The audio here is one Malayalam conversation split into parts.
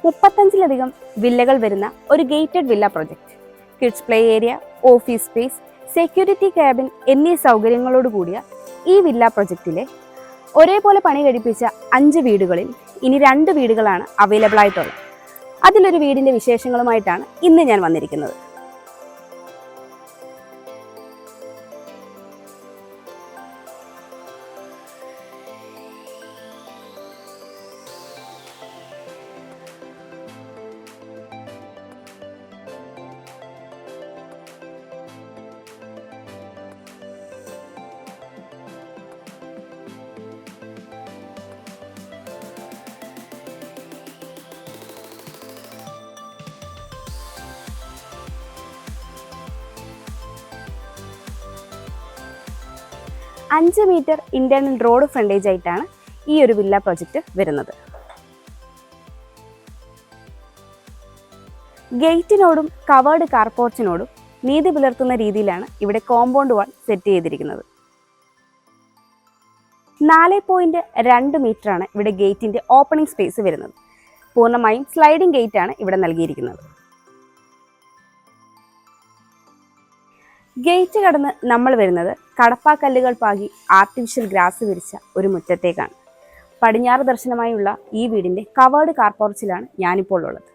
35ലധികം വില്ലകൾ വരുന്ന ഒരു gated villa project. Kids play area, office space, security cabin എന്നീ സൗകര്യങ്ങളോട് കൂടിയ ഈ വില്ല പ്രൊജക്റ്റിലെ ഒരേപോലെ പണി കഴിപ്പിച്ച 5 വീടുകളിൽ ഇനി 2 വീടുകളാണ് അവൈലബിൾ ആയിട്ടുള്ളത്. അതിലൊരു വീടിൻ്റെ വിശേഷങ്ങളുമായിട്ടാണ് ഇന്ന് ഞാൻ വന്നിരിക്കുന്നത്. അഞ്ച് മീറ്റർ ഇന്റേണൽ റോഡ് ഫ്രണ്ടേജ് ആയിട്ടാണ് ഈ ഒരു വില്ല പ്രൊജക്റ്റ് വരുന്നത്. ഗേറ്റിനോടും കവേർഡ് കാർപോർച്ചിനോടും നീതി പുലർത്തുന്ന രീതിയിലാണ് ഇവിടെ കോമ്പൗണ്ട് വാൾ സെറ്റ് ചെയ്തിരിക്കുന്നത്. 4.2 മീറ്ററാണ് ഇവിടെ ഗേറ്റിന്റെ ഓപ്പണിംഗ് സ്പേസ് വരുന്നത്. പൂർണ്ണമായും സ്ലൈഡിംഗ് ഗേറ്റ് ആണ് ഇവിടെ നൽകിയിരിക്കുന്നത്. ഗേറ്റ് കടന്ന് നമ്മൾ വരുന്നത് കടപ്പാക്കല്ലുകൾ പാകി ആർട്ടിഫിഷ്യൽ ഗ്രാസ് വിരിച്ച ഒരു മുറ്റത്തേക്കാണ്. പടിഞ്ഞാറ് ദർശനമായുള്ള ഈ വീടിൻ്റെ കവേർഡ് കാർപോർച്ചിലാണ് ഞാനിപ്പോൾ ഉള്ളത്.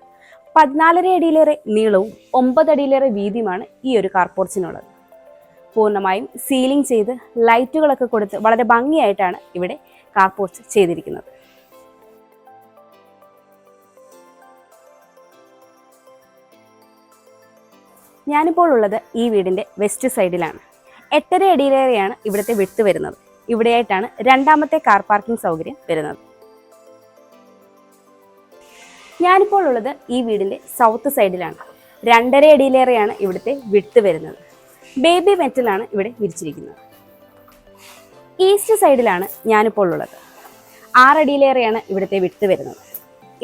14 അടിയിലേറെ നീളവും 9 അടിയിലേറെ വീതിയുമാണ് ഈ ഒരു കാർപോർച്ചിനുള്ളത്. പൂർണ്ണമായും സീലിംഗ് ചെയ്ത് ലൈറ്റുകളൊക്കെ കൊടുത്ത് വളരെ ഭംഗിയായിട്ടാണ് ഇവിടെ കാർപോർച്ച് ചെയ്തിരിക്കുന്നത്. ഞാനിപ്പോൾ ഉള്ളത് ഈ വീടിൻ്റെ വെസ്റ്റ് സൈഡിലാണ്. 8.5 അടിയിലേറെയാണ് ഇവിടുത്തെ വിട്ത് വരുന്നത്. ഇവിടെയായിട്ടാണ് രണ്ടാമത്തെ കാർ പാർക്കിംഗ് സൗകര്യം വരുന്നത്. ഞാനിപ്പോൾ ഉള്ളത് ഈ വീടിൻ്റെ സൗത്ത് സൈഡിലാണ്. 2.5 അടിയിലേറെയാണ് ഇവിടുത്തെ വിട്ത് വരുന്നത്. ബേബി മെറ്റലാണ് ഇവിടെ വിരിച്ചിരിക്കുന്നത്. ഈസ്റ്റ് സൈഡിലാണ് ഞാനിപ്പോൾ ഉള്ളത്. 6 അടിയിലേറെയാണ് ഇവിടുത്തെ വിട്ത് വരുന്നത്.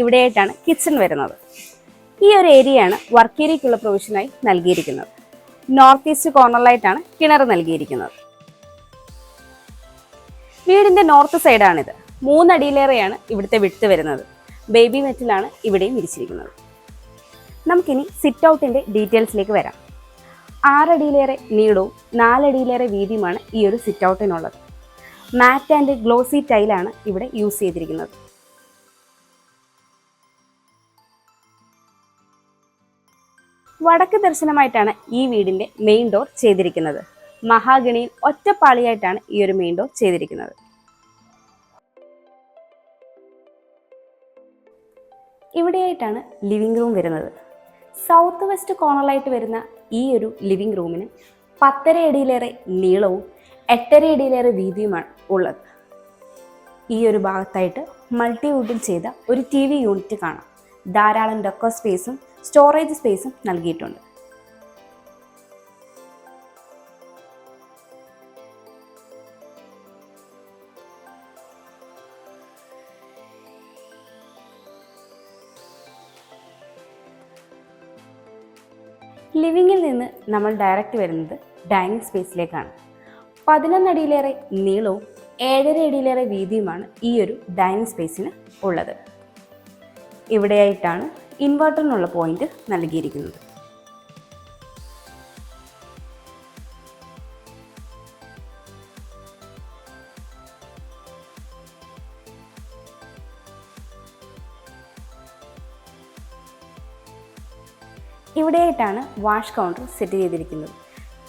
ഇവിടെയായിട്ടാണ് കിച്ചൺ വരുന്നത്. ഈ ഒരു ഏരിയയാണ് വർക്ക് ഏരിയയ്ക്കുള്ള പ്രൊവിഷനായി നൽകിയിരിക്കുന്നത്. നോർത്ത് ഈസ്റ്റ് കോർണറിലായിട്ടാണ് കിണർ നൽകിയിരിക്കുന്നത്. വീടിൻ്റെ നോർത്ത് സൈഡാണിത്. 3 അടിയിലേറെയാണ് ഇവിടുത്തെ വിട്ത് വരുന്നത്. ബേബി മെറ്റലാണ് ഇവിടെയും വിരിച്ചിരിക്കുന്നത്. നമുക്കിനി സിറ്റ് ഔട്ടിൻ്റെ ഡീറ്റെയിൽസിലേക്ക് വരാം. 6 അടിയിലേറെ നീളവും 4 അടിയിലേറെ വീതിയുമാണ് ഈ ഒരു സിറ്റ് ഔട്ടിനുള്ളത്. മാറ്റ് ആൻഡ് ഗ്ലോസി ടൈലാണ് ഇവിടെ യൂസ് ചെയ്തിരിക്കുന്നത്. വടക്ക് ദർശനമായിട്ടാണ് ഈ വീടിൻ്റെ മെയിൻ ഡോർ ചെയ്തിരിക്കുന്നത്. മഹാഗണിയിൽ ഒറ്റപ്പാളിയായിട്ടാണ് ഈ ഒരു മെയിൻ ഡോർ ചെയ്തിരിക്കുന്നത്. ഇവിടെയായിട്ടാണ് ലിവിംഗ് റൂം വരുന്നത്. സൗത്ത് വെസ്റ്റ് കോർണറിലായിട്ട് വരുന്ന ഈ ഒരു ലിവിംഗ് റൂമിന് 10.5 അടിയിലേറെ നീളവും 8.5 അടിയിലേറെ വീതിയുമാണ് ഉള്ളത്. ഈ ഒരു ഭാഗത്തായിട്ട് മൾട്ടിവുഡിൽ ചെയ്ത ഒരു TV യൂണിറ്റ് കാണാം. ധാരാളം ഡെക്കോ സ്പേസും സ്റ്റോറേജ് സ്പേസും നൽകിയിട്ടുണ്ട്. ലിവിങ്ങിൽ നിന്ന് നമ്മൾ ഡയറക്റ്റ് വരുന്നത് ഡൈനിങ് സ്പേസിലേക്കാണ്. 11 അടിയിലേറെ നീളവും 7.5 അടിയിലേറെ വീതിയുമാണ് ഈ ഒരു ഡൈനിങ് സ്പേസിന് ഉള്ളത്. ഇവിടെയായിട്ടാണ് ഇൻവെർട്ടറിനുള്ള പോയിന്റ് നൽകിയിരിക്കുന്നത്. ഇവിടെയായിട്ടാണ് വാഷ് കൗണ്ടർ സെറ്റ് ചെയ്തിരിക്കുന്നത്.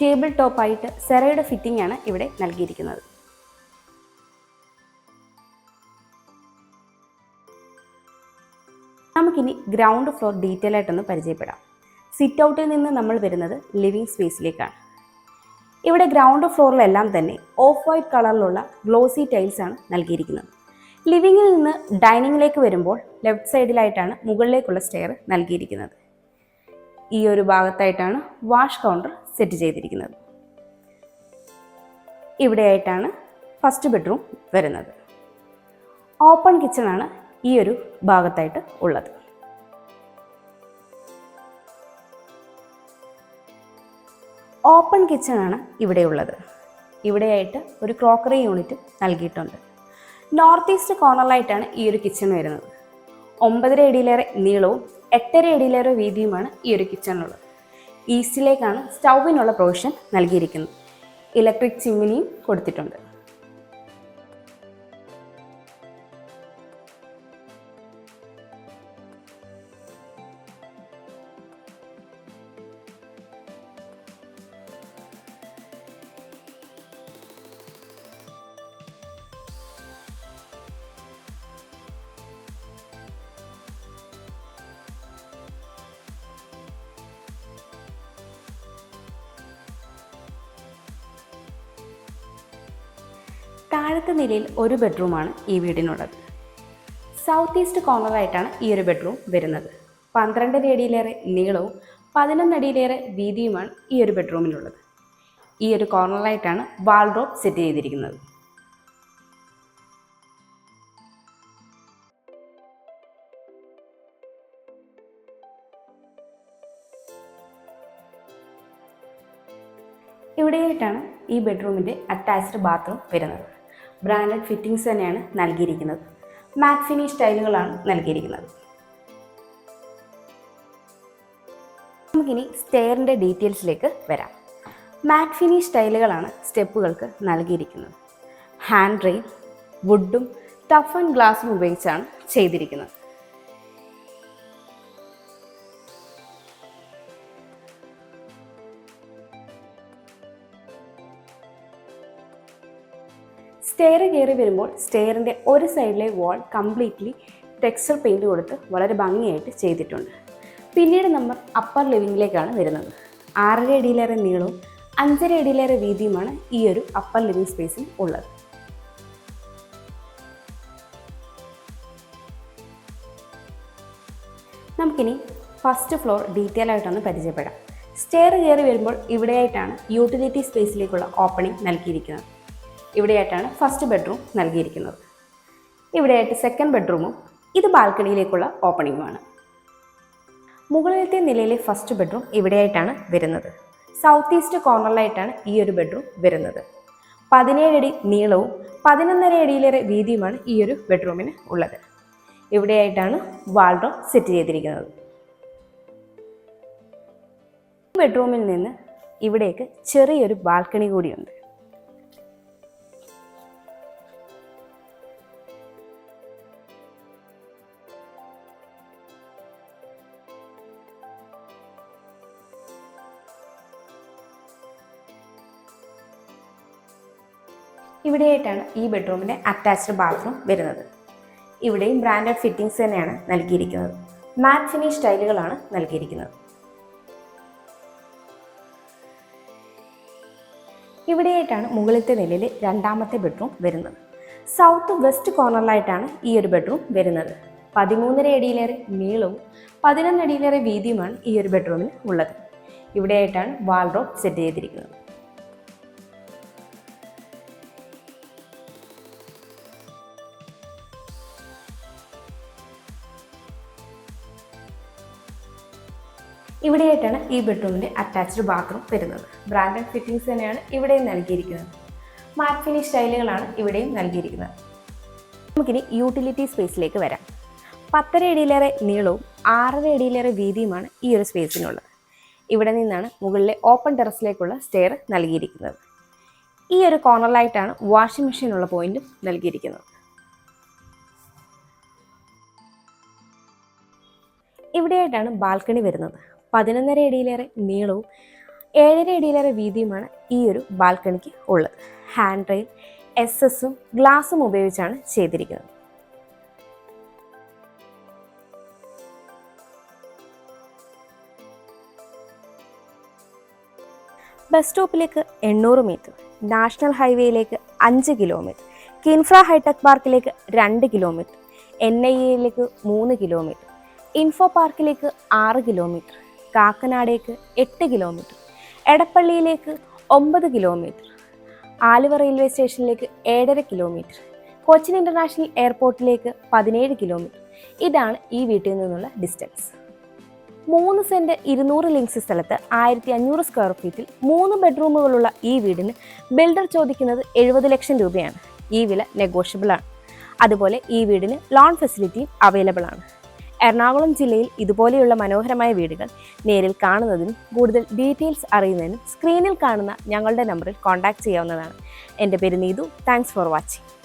ടേബിൾ ടോപ്പായിട്ട് സെറയുടെ ഫിറ്റിംഗ് ആണ് ഇവിടെ നൽകിയിരിക്കുന്നത്. നമുക്കിനി ഗ്രൗണ്ട് ഫ്ലോർ ഡീറ്റെയിൽ ആയിട്ടൊന്ന് പരിചയപ്പെടാം. സിറ്റ് ഔട്ടിൽ നിന്ന് നമ്മൾ വരുന്നത് ലിവിംഗ് സ്പേസിലേക്കാണ്. ഇവിടെ ഗ്രൗണ്ട് ഫ്ലോറിലെല്ലാം തന്നെ ഓഫ് വൈറ്റ് കളറിലുള്ള ഗ്ലോസി ടൈൽസ് ആണ് നൽകിയിരിക്കുന്നത്. ലിവിങ്ങിൽ നിന്ന് ഡൈനിങ്ങിലേക്ക് വരുമ്പോൾ ലെഫ്റ്റ് സൈഡിലായിട്ടാണ് മുകളിലേക്കുള്ള സ്റ്റെയർ നൽകിയിരിക്കുന്നത്. ഈ ഒരു ഭാഗത്തായിട്ടാണ് വാഷ് കൗണ്ടർ സെറ്റ് ചെയ്തിരിക്കുന്നത്. ഇവിടെയായിട്ടാണ് ഫസ്റ്റ് ബെഡ്റൂം വരുന്നത്. ഓപ്പൺ കിച്ചണാണ് ഈ ഒരു ഭാഗത്തായിട്ട് ഉള്ളത്. ഓപ്പൺ കിച്ചണാണ് ഇവിടെയുള്ളത്. ഇവിടെയായിട്ട് ഒരു ക്രോക്കറി യൂണിറ്റ് നൽകിയിട്ടുണ്ട്. നോർത്ത് ഈസ്റ്റ് കോർണറിലായിട്ടാണ് ഈ ഒരു കിച്ചൺ വരുന്നത്. 9.5 അടിയിലേറെ നീളവും 8.5 അടിയിലേറെ വീതിയുമാണ് ഈ ഒരു കിച്ചണിലുള്ളത്. ഈസ്റ്റിലേക്കാണ് സ്റ്റൗവിനുള്ള പ്രൊവിഷൻ നൽകിയിരിക്കുന്നത്. ഇലക്ട്രിക് ചിമ്മിനിയും കൊടുത്തിട്ടുണ്ട്. താഴത്തെ നിലയിൽ ഒരു ബെഡ്റൂമാണ് ഈ വീടിനുള്ളത്. സൗത്ത് ഈസ്റ്റ് കോർണറായിട്ടാണ് ഈ ഒരു ബെഡ്റൂം വരുന്നത്. 12 അടിയിലേറെ നീളവും 11 അടിയിലേറെ വീതിയുമാണ് ഈ ഒരു ബെഡ്റൂമിനുള്ളത്. ഈ ഒരു കോർണറായിട്ടാണ് വാൾഡ്രോബ് സെറ്റ് ചെയ്തിരിക്കുന്നത്. ഇവിടെയായിട്ടാണ് ഈ ബെഡ്റൂമിൻ്റെ അറ്റാച്ച്ഡ് ബാത്റൂം വരുന്നത്. ബ്രാൻഡഡ് ഫിറ്റിംഗ്സ് തന്നെയാണ് നൽകിയിരിക്കുന്നത്. മാറ്റ് ഫിനിഷ് ടൈലുകളാണ് നൽകിയിരിക്കുന്നത്. നമുക്കിനി സ്റ്റെയറിൻ്റെ ഡീറ്റെയിൽസിലേക്ക് വരാം. മാറ്റ് ഫിനിഷ് ടൈലുകളാണ് സ്റ്റെപ്പുകൾക്ക് നൽകിയിരിക്കുന്നത്. ഹാൻഡ് റെയിൽ വുഡും ടഫ് ആൻഡ് ഗ്ലാസും ഉപയോഗിച്ചാണ് ചെയ്തിരിക്കുന്നത്. സ്റ്റെയർ കയറി വരുമ്പോൾ സ്റ്റെയറിൻ്റെ ഒരു സൈഡിലെ വാൾ കംപ്ലീറ്റ്ലി ടെക്സ്ചർ പെയിൻറ് കൊടുത്ത് വളരെ ഭംഗിയായിട്ട് ചെയ്തിട്ടുണ്ട്. പിന്നീട് നമ്മൾ അപ്പർ ലിവിങ്ങിലേക്കാണ് വരുന്നത്. 6.5 അടിയിലേറെ നീളവും 5.5 അടിയിലേറെ വീതിയുമാണ് ഈ ഒരു അപ്പർ ലിവിങ് സ്പേസിൽ ഉള്ളത്. നമുക്കിനി ഫസ്റ്റ് ഫ്ലോർ ഡീറ്റെയിൽ ആയിട്ടൊന്ന് പരിചയപ്പെടാം. സ്റ്റെയർ കയറി വരുമ്പോൾ ഇവിടെയായിട്ടാണ് യൂട്ടിലിറ്റി സ്പേസിലേക്കുള്ള ഓപ്പണിംഗ് നൽകിയിരിക്കുന്നത്. ഇവിടെയായിട്ടാണ് ഫസ്റ്റ് ബെഡ്റൂം നൽകിയിരിക്കുന്നത്. ഇവിടെയായിട്ട് സെക്കൻഡ് ബെഡ്റൂമും ഇത് ബാൽക്കണിയിലേക്കുള്ള ഓപ്പണിങ്ങുമാണ്. മുകളിലത്തെ നിലയിലെ ഫസ്റ്റ് ബെഡ്റൂം ഇവിടെയായിട്ടാണ് വരുന്നത്. സൗത്ത് ഈസ്റ്റ് കോർണറിലായിട്ടാണ് ഈ ഒരു ബെഡ്റൂം വരുന്നത്. 17 അടി നീളവും 11.5 അടിയിലേറെ വീതിയുമാണ് ഈ ഒരു ബെഡ്റൂമിന് ഉള്ളത്. ഇവിടെയായിട്ടാണ് വാൾഡ്രോബ് സെറ്റ് ചെയ്തിരിക്കുന്നത്. ഈ ബെഡ്റൂമിൽ നിന്ന് ഇവിടേക്ക് ചെറിയൊരു ബാൽക്കണി കൂടിയുണ്ട്. ഇവിടെയായിട്ടാണ് ഈ ബെഡ്റൂമിൻ്റെ അറ്റാച്ച്ഡ് ബാത്റൂം വരുന്നത്. ഇവിടെയും ബ്രാൻഡഡ് ഫിറ്റിംഗ്സ് തന്നെയാണ് നൽകിയിരിക്കുന്നത്. മാറ്റ് ഫിനിഷ് ടൈലുകളാണ് നൽകിയിരിക്കുന്നത്. ഇവിടെയായിട്ടാണ് മുകളിലത്തെ നിലയിൽ രണ്ടാമത്തെ ബെഡ്റൂം വരുന്നത്. സൗത്ത് വെസ്റ്റ് കോർണറിലായിട്ടാണ് ഈ ഒരു ബെഡ്റൂം വരുന്നത്. 13.5 അടിയിലേറെ നീളവും 11 അടിയിലേറെ വീതിയുമാണ് ഈ ഒരു ബെഡ്റൂമിന് ഉള്ളത്. ഇവിടെയായിട്ടാണ് വാൾഡ്രോബ് സെറ്റ് ചെയ്തിരിക്കുന്നത്. ഇവിടെയായിട്ടാണ് ഈ ബെഡ്റൂമിൻ്റെ അറ്റാച്ച്ഡ് ബാത്റൂം വരുന്നത്. ബ്രാൻഡഡ് ഫിറ്റിംഗ്സ് തന്നെയാണ് ഇവിടെയും നൽകിയിരിക്കുന്നത്. മാറ്റ് ഫിനിഷ് ടൈലുകളാണ് ഇവിടെയും നൽകിയിരിക്കുന്നത്. നമുക്കിനി യൂട്ടിലിറ്റി സ്പേസിലേക്ക് വരാം. 10.5 അടിയിലേറെ നീളവും 6.5 അടിയിലേറെ വീതിയുമാണ് ഈ ഒരു സ്പേസിനുള്ളത്. ഇവിടെ നിന്നാണ് മുകളിലെ ഓപ്പൺ ടെറസിലേക്കുള്ള സ്റ്റെയർ നൽകിയിരിക്കുന്നത്. ഈ ഒരു കോർണറിലായിട്ടാണ് വാഷിംഗ് മെഷീനുള്ള പോയിന്റും നൽകിയിരിക്കുന്നത്. ഇവിടെയായിട്ടാണ് ബാൽക്കണി വരുന്നത്. 11.5 അടിയിലേറെ നീളവും 7.5 അടിയിലേറെ വീതിയുമാണ് ഈ ഒരു ബാൽക്കണിക്ക് ഉള്ളത്. ഹാൻഡ് റെയിൽ എസ്എസും ഗ്ലാസും ഉപയോഗിച്ചാണ് ചെയ്തിരിക്കുന്നത്. ബസ് സ്റ്റോപ്പിലേക്ക് 800 മീറ്റർ, നാഷണൽ ഹൈവേയിലേക്ക് 5 കിലോമീറ്റർ, കിൻഫ്ര ഹൈടെക് പാർക്കിലേക്ക് 2 കിലോമീറ്റർ, NIA-യിലേക്ക് 3 കിലോമീറ്റർ, ഇൻഫോ പാർക്കിലേക്ക് 6 കിലോമീറ്റർ, കാക്കനാടേക്ക് 8 കിലോമീറ്റർ, എടപ്പള്ളിയിലേക്ക് 9 കിലോമീറ്റർ, ആലുവ റെയിൽവേ സ്റ്റേഷനിലേക്ക് 7.5 കിലോമീറ്റർ, കൊച്ചിൻ ഇൻ്റർനാഷണൽ എയർപോർട്ടിലേക്ക് 17 കിലോമീറ്റർ. ഇതാണ് ഈ വീട്ടിൽ നിന്നുള്ള ഡിസ്റ്റൻസ്. 3 സെൻറ്റ് 200 ലിങ്സ് സ്ഥലത്ത് 1500 സ്ക്വയർ ഫീറ്റിൽ 3 ബെഡ്റൂമുകളുള്ള ഈ വീടിന് ബിൽഡർ ചോദിക്കുന്നത് 70 ലക്ഷം രൂപയാണ്. ഈ വില നെഗോഷ്യബിൾ ആണ്. അതുപോലെ ഈ വീടിന് ലോൺ ഫെസിലിറ്റിയും അവൈലബിൾ ആണ്. എറണാകുളം ജില്ലയിൽ ഇതുപോലെയുള്ള മനോഹരമായ വീടുകൾ നേരിൽ കാണുന്നതിനും കൂടുതൽ ഡീറ്റെയിൽസ് അറിയുന്നതിനും സ്ക്രീനിൽ കാണുന്ന ഞങ്ങളുടെ നമ്പറിൽ കോൺടാക്റ്റ് ചെയ്യാവുന്നതാണ്. എൻ്റെ പേര് നീതു. Thanks for watching.